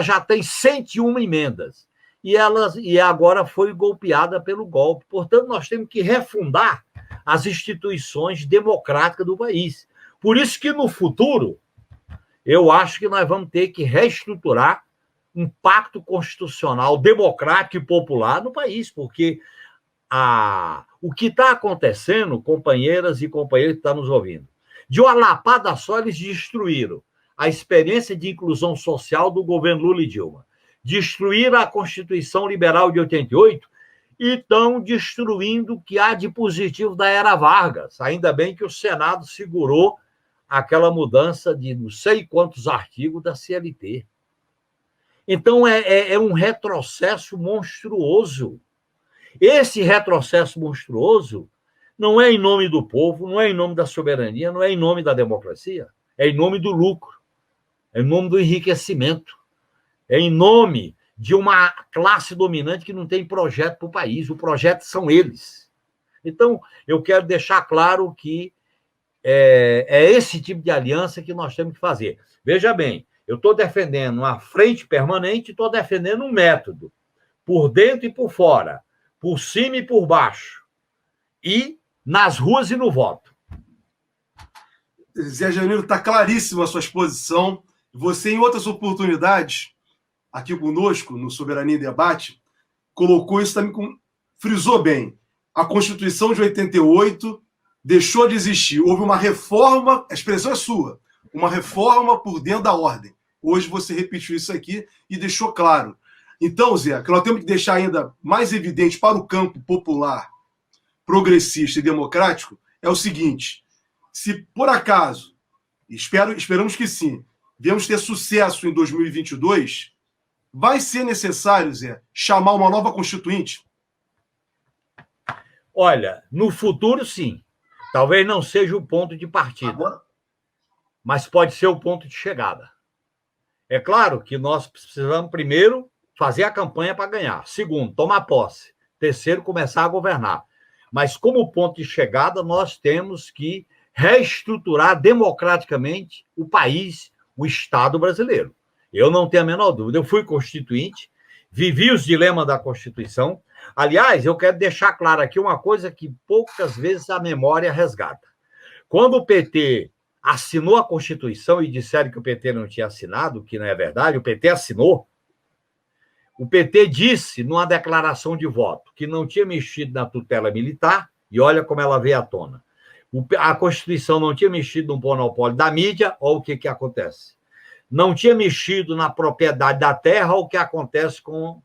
já tem 101 emendas. e agora foi golpeada pelo golpe. Portanto, nós temos que refundar as instituições democráticas do país. Por isso que, no futuro, eu acho que nós vamos ter que reestruturar um pacto constitucional democrático e popular no país, porque o que está acontecendo, companheiras e companheiros que estão nos ouvindo, de uma lapada só, eles destruíram a experiência de inclusão social do governo Lula e Dilma, destruíram a Constituição Liberal de 88 e estão destruindo o que há de positivo da era Vargas. Ainda bem que o Senado segurou aquela mudança de não sei quantos artigos da CLT. Então, é um retrocesso monstruoso. Esse retrocesso monstruoso não é em nome do povo, não é em nome da soberania, não é em nome da democracia, é em nome do lucro, é em nome do enriquecimento, é em nome de uma classe dominante que não tem projeto para o país. O projeto são eles. Então, eu quero deixar claro que é esse tipo de aliança que nós temos que fazer. Veja bem, eu estou defendendo uma frente permanente, estou defendendo um método, por dentro e por fora, por cima e por baixo, e nas ruas e no voto. Zé Janeiro, está claríssima a sua exposição. Você, em outras oportunidades, aqui conosco, no Soberania em Debate, colocou isso também, frisou bem. A Constituição de 88 deixou de existir. Houve uma reforma, a expressão é sua, uma reforma por dentro da ordem. Hoje você repetiu isso aqui e deixou claro. Então, Zé, que nós temos que deixar ainda mais evidente para o campo popular, progressista e democrático, é o seguinte: se por acaso, esperamos que sim, viemos ter sucesso em 2022, vai ser necessário, Zé, chamar uma nova constituinte? Olha, no futuro, sim. Talvez não seja o ponto de partida, agora, mas pode ser o ponto de chegada. É claro que nós precisamos, primeiro, fazer a campanha para ganhar. Segundo, tomar posse. Terceiro, começar a governar. Mas, como ponto de chegada, nós temos que reestruturar democraticamente o país, o Estado brasileiro. Eu não tenho a menor dúvida. Eu fui constituinte, vivi os dilemas da Constituição. Aliás, eu quero deixar claro aqui uma coisa que poucas vezes a memória resgata. Quando o PT assinou a Constituição e disseram que o PT não tinha assinado, que não é verdade, o PT assinou. O PT disse, numa declaração de voto, que não tinha mexido na tutela militar, e olha como ela veio à tona. A Constituição não tinha mexido no monopólio da mídia, olha o que acontece. Não tinha mexido na propriedade da terra, olha o que acontece com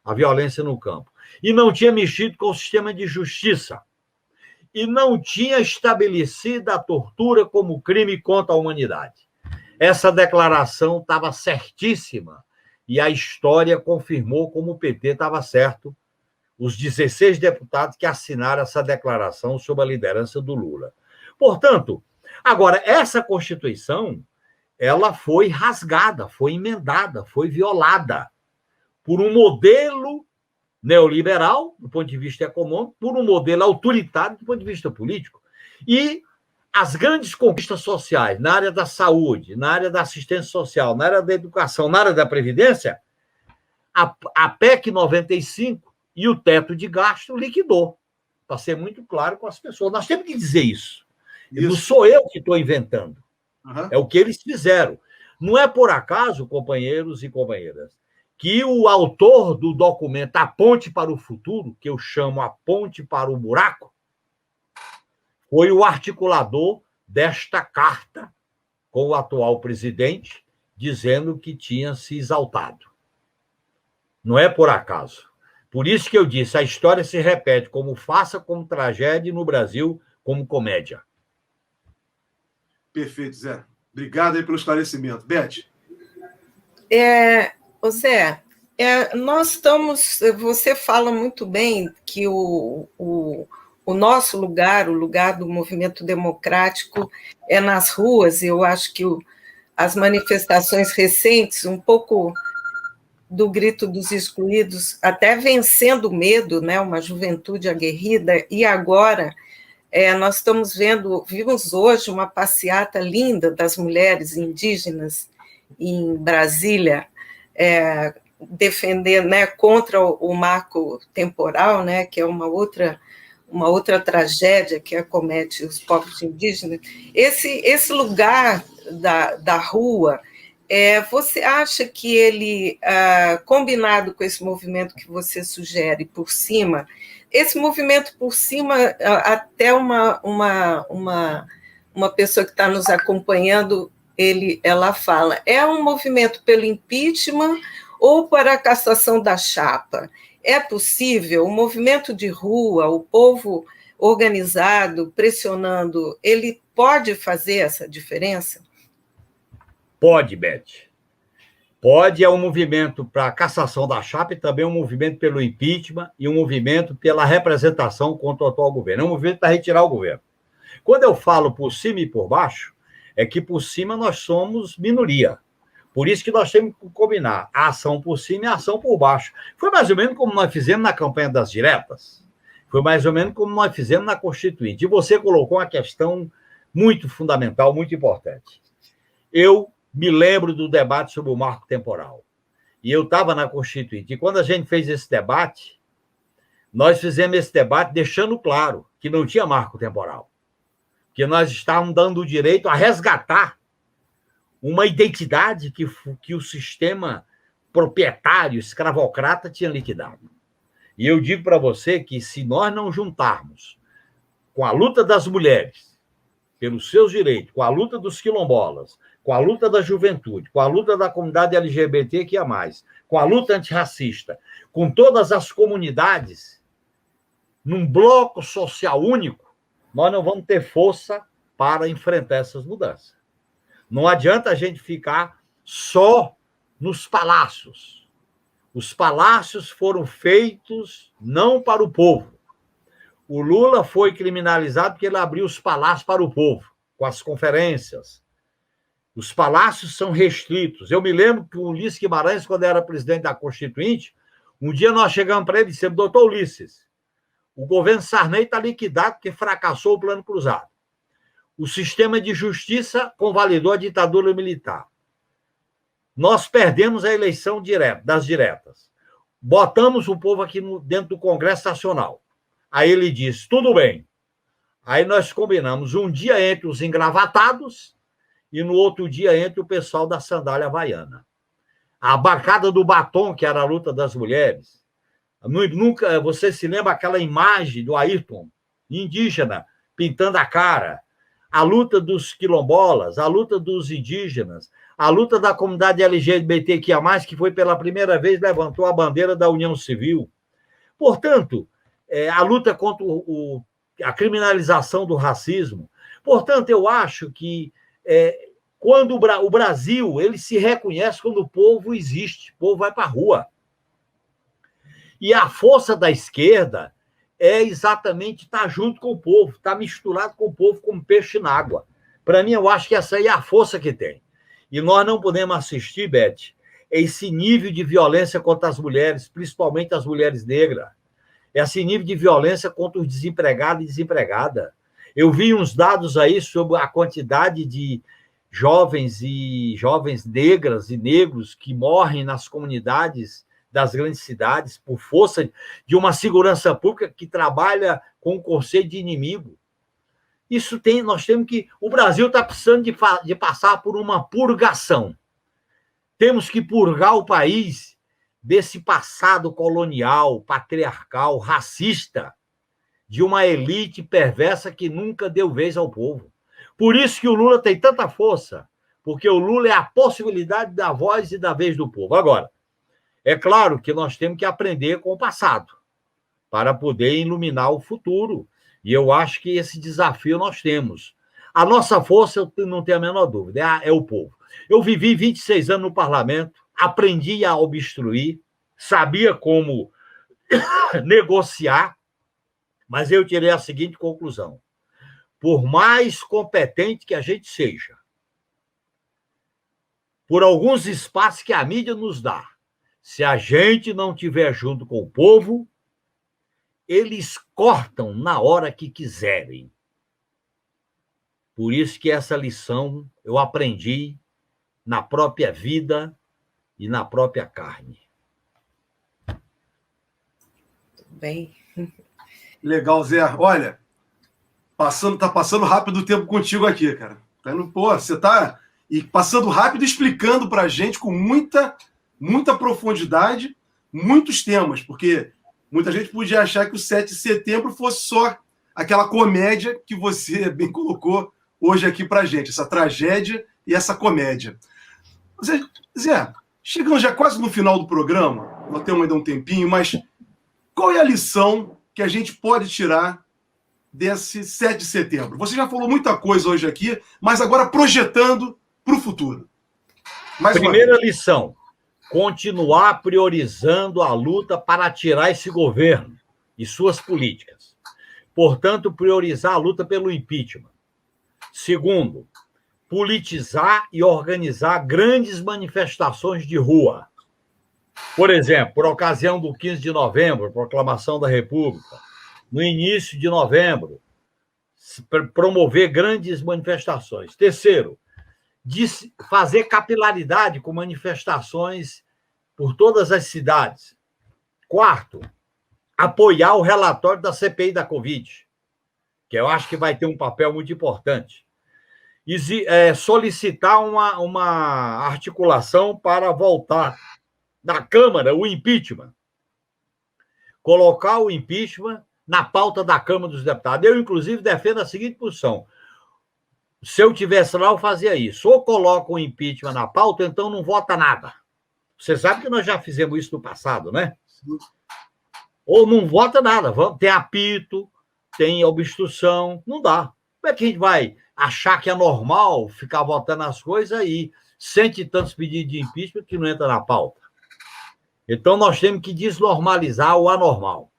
a violência no campo. E não tinha mexido com o sistema de justiça. E não tinha estabelecido a tortura como crime contra a humanidade. Essa declaração estava certíssima e a história confirmou como o PT estava certo, os 16 deputados que assinaram essa declaração sob a liderança do Lula. Portanto, agora, essa Constituição, ela foi rasgada, foi emendada, foi violada por um modelo neoliberal, do ponto de vista econômico, por um modelo autoritário, do ponto de vista político. E as grandes conquistas sociais na área da saúde, na área da assistência social, na área da educação, na área da previdência, a PEC 95 e o teto de gasto liquidou, para ser muito claro com as pessoas. Nós temos que dizer isso. Não sou eu que estou inventando. É o que eles fizeram. Não é por acaso, companheiros e companheiras, que o autor do documento A Ponte para o Futuro, que eu chamo A Ponte para o Buraco, foi o articulador desta carta com o atual presidente, dizendo que tinha se exaltado. Não é por acaso. Por isso que eu disse, a história se repete como farsa, como tragédia, e no Brasil, como comédia. Perfeito, Zé. Obrigado aí pelo esclarecimento. Beth? Zé, nós estamos... Você fala muito bem que o nosso lugar, o lugar do movimento democrático é nas ruas. Eu acho que as manifestações recentes, um pouco do grito dos excluídos, até vencendo o medo, né, uma juventude aguerrida, e agora nós vimos hoje uma passeata linda das mulheres indígenas em Brasília, defender, né, contra o marco temporal, né, que é uma outra tragédia que acomete os povos indígenas, esse lugar da rua, você acha que ele, combinado com esse movimento que você sugere por cima, esse movimento por cima, até uma pessoa que está nos acompanhando, ela fala, é um movimento pelo impeachment ou para a cassação da chapa? É possível? O movimento de rua, o povo organizado, pressionando, ele pode fazer essa diferença? Pode, Beth. Pode, é um movimento para a cassação da chapa e também um movimento pelo impeachment e um movimento pela representação contra o atual governo. É um movimento para retirar o governo. Quando eu falo por cima e por baixo, é que por cima nós somos minoria. Por isso que nós temos que combinar a ação por cima e a ação por baixo. Foi mais ou menos como nós fizemos na campanha das diretas. Foi mais ou menos como nós fizemos na Constituinte. E você colocou uma questão muito fundamental, muito importante. Eu me lembro do debate sobre o marco temporal. E eu estava na Constituinte. E quando a gente fez esse debate, nós fizemos esse debate deixando claro que não tinha marco temporal. Que nós estávamos dando o direito a resgatar uma identidade que o sistema proprietário, escravocrata, tinha liquidado. E eu digo para você que se nós não juntarmos com a luta das mulheres pelos seus direitos, com a luta dos quilombolas, com a luta da juventude, com a luta da comunidade LGBTQIA+, com a luta antirracista, com todas as comunidades, num bloco social único, nós não vamos ter força para enfrentar essas mudanças. Não adianta a gente ficar só nos palácios. Os palácios foram feitos não para o povo. O Lula foi criminalizado porque ele abriu os palácios para o povo, com as conferências. Os palácios são restritos. Eu me lembro que o Ulisses Guimarães, quando era presidente da Constituinte, um dia nós chegamos para ele e dissemos, doutor Ulisses, o governo Sarney está liquidado porque fracassou o Plano Cruzado. O sistema de justiça convalidou a ditadura militar. Nós perdemos a eleição das diretas. Botamos o povo aqui dentro do Congresso Nacional. Aí ele disse, tudo bem. Aí nós combinamos um dia entre os engravatados e no outro dia entre o pessoal da sandália havaiana. A bancada do batom, que era a luta das mulheres. Nunca, você se lembra aquela imagem do Ayrton, indígena, pintando a cara? A luta dos quilombolas, a luta dos indígenas, a luta da comunidade LGBTQIA+, que foi pela primeira vez, levantou a bandeira da União Civil. Portanto, a luta contra a criminalização do racismo. Portanto, eu acho que quando o Brasil ele se reconhece quando o povo existe, o povo vai para a rua. E a força da esquerda é exatamente estar junto com o povo, estar misturado com o povo como peixe na água. Para mim, eu acho que essa aí é a força que tem. E nós não podemos assistir, Beth, esse nível de violência contra as mulheres, principalmente as mulheres negras. Esse nível de violência contra os desempregados e desempregadas. Eu vi uns dados aí sobre a quantidade de jovens negras e negros que morrem nas comunidades das grandes cidades por força de uma segurança pública que trabalha com o conceito de inimigo. Nós temos que... O Brasil está precisando de passar por uma purgação. Temos que purgar o país desse passado colonial, patriarcal, racista, de uma elite perversa que nunca deu vez ao povo. Por isso que o Lula tem tanta força, porque o Lula é a possibilidade da voz e da vez do povo. Agora, é claro que nós temos que aprender com o passado para poder iluminar o futuro. E eu acho que esse desafio nós temos. A nossa força, eu não tenho a menor dúvida, é o povo. Eu vivi 26 anos no parlamento, aprendi a obstruir, sabia como negociar, mas eu tirei a seguinte conclusão. Por mais competente que a gente seja, por alguns espaços que a mídia nos dá, se a gente não estiver junto com o povo, eles cortam na hora que quiserem. Por isso que essa lição eu aprendi na própria vida e na própria carne. bem. Legal, Zé. Olha, tá passando rápido o tempo contigo aqui, cara. Pô, você tá passando rápido, explicando pra gente com muita profundidade, muitos temas, porque muita gente podia achar que o 7 de setembro fosse só aquela comédia que você bem colocou hoje aqui pra gente, essa tragédia e essa comédia. Zé, chegando já quase no final do programa, nós temos ainda um tempinho, mas qual é a lição que a gente pode tirar desse 7 de setembro? Você já falou muita coisa hoje aqui, mas agora projetando para o futuro. Primeira lição: continuar priorizando a luta para tirar esse governo e suas políticas. Portanto, priorizar a luta pelo impeachment. Segundo, politizar e organizar grandes manifestações de rua. Por exemplo, por ocasião do 15 de novembro, proclamação da República, no início de novembro, promover grandes manifestações. Terceiro, fazer capilaridade com manifestações por todas as cidades. Quarto, apoiar o relatório da CPI da Covid, que eu acho que vai ter um papel muito importante. Solicitar uma articulação para voltar na Câmara o impeachment. Colocar o impeachment na pauta da Câmara dos Deputados. Eu, inclusive, defendo a seguinte posição: se eu tivesse lá, eu fazia isso. Ou coloca o impeachment na pauta, então não vota nada. Você sabe que nós já fizemos isso no passado, né? Ou não vota nada. Tem apito, tem obstrução, não dá. Como é que a gente vai achar que é normal ficar votando as coisas e cento e tantos pedidos de impeachment que não entra na pauta? Então, nós temos que desnormalizar o anormal.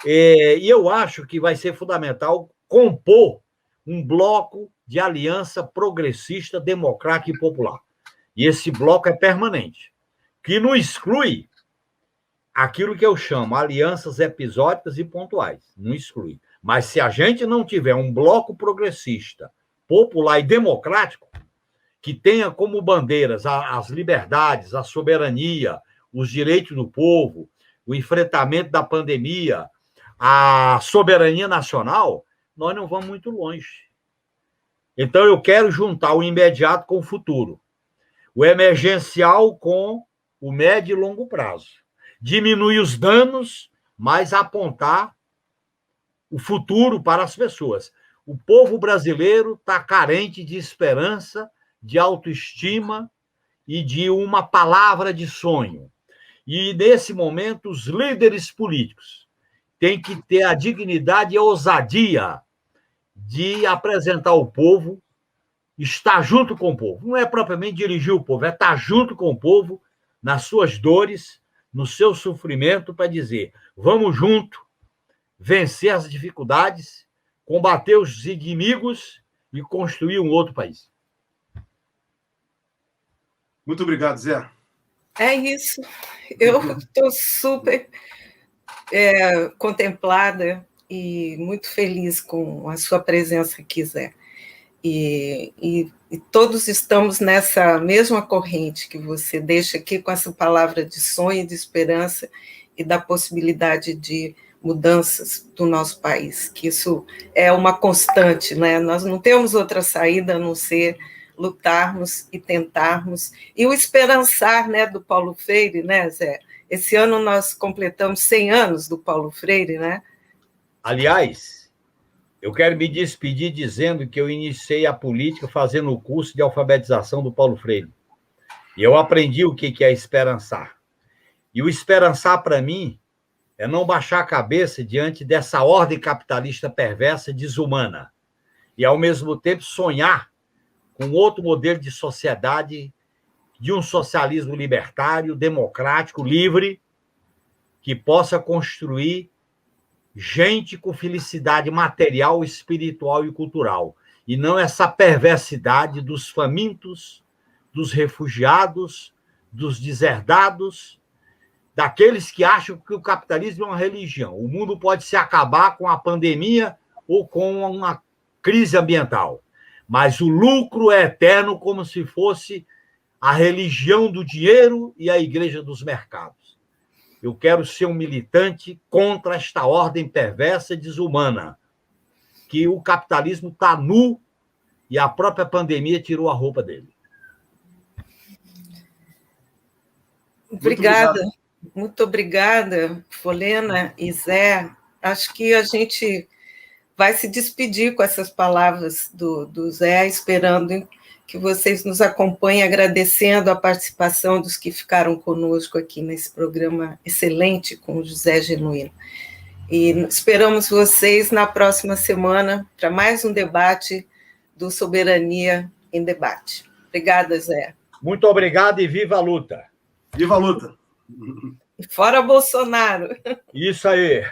E eu acho que vai ser fundamental compor um bloco de aliança progressista, democrática e popular. E esse bloco é permanente, que não exclui aquilo que eu chamo alianças episódicas e pontuais. Não exclui. Mas se a gente não tiver um bloco progressista, popular e democrático, que tenha como bandeiras as liberdades, a soberania, os direitos do povo, o enfrentamento da pandemia, a soberania nacional, nós não vamos muito longe. Então, eu quero juntar o imediato com o futuro, o emergencial com o médio e longo prazo. Diminuir os danos, mas apontar o futuro para as pessoas. O povo brasileiro está carente de esperança, de autoestima e de uma palavra de sonho. E, nesse momento, os líderes políticos têm que ter a dignidade e a ousadia de apresentar ao povo, estar junto com o povo. Não é propriamente dirigir o povo, é estar junto com o povo nas suas dores, no seu sofrimento, para dizer: vamos junto, vencer as dificuldades, combater os inimigos e construir um outro país. Muito obrigado, Zé. É isso. Eu estou super contemplada e muito feliz com a sua presença aqui, Zé. E todos estamos nessa mesma corrente que você deixa aqui, com essa palavra de sonho, de esperança e da possibilidade de mudanças do nosso país, que isso é uma constante, né? Nós não temos outra saída a não ser lutarmos e tentarmos, e o esperançar, né, do Paulo Freire, né, Zé? Esse ano nós completamos 100 anos do Paulo Freire, né? Aliás, eu quero me despedir dizendo que eu iniciei a política fazendo o curso de alfabetização do Paulo Freire. E eu aprendi o que é esperançar. E o esperançar, para mim, é não baixar a cabeça diante dessa ordem capitalista perversa e desumana. E, ao mesmo tempo, sonhar com outro modelo de sociedade, de um socialismo libertário, democrático, livre, que possa construir gente com felicidade material, espiritual e cultural. E não essa perversidade dos famintos, dos refugiados, dos deserdados, daqueles que acham que o capitalismo é uma religião. O mundo pode se acabar com a pandemia ou com uma crise ambiental, mas o lucro é eterno, como se fosse a religião do dinheiro e a igreja dos mercados. Eu quero ser um militante contra esta ordem perversa e desumana, que o capitalismo está nu e a própria pandemia tirou a roupa dele. Obrigada. Muito obrigada, Folena e Zé. Acho que a gente vai se despedir com essas palavras do Zé, esperando que vocês nos acompanhem, agradecendo a participação dos que ficaram conosco aqui nesse programa excelente com o José Genuíno. E esperamos vocês na próxima semana para mais um debate do Soberania em Debate. Obrigada, Zé. Muito obrigado e viva a luta. Viva a luta! E fora Bolsonaro! Isso aí.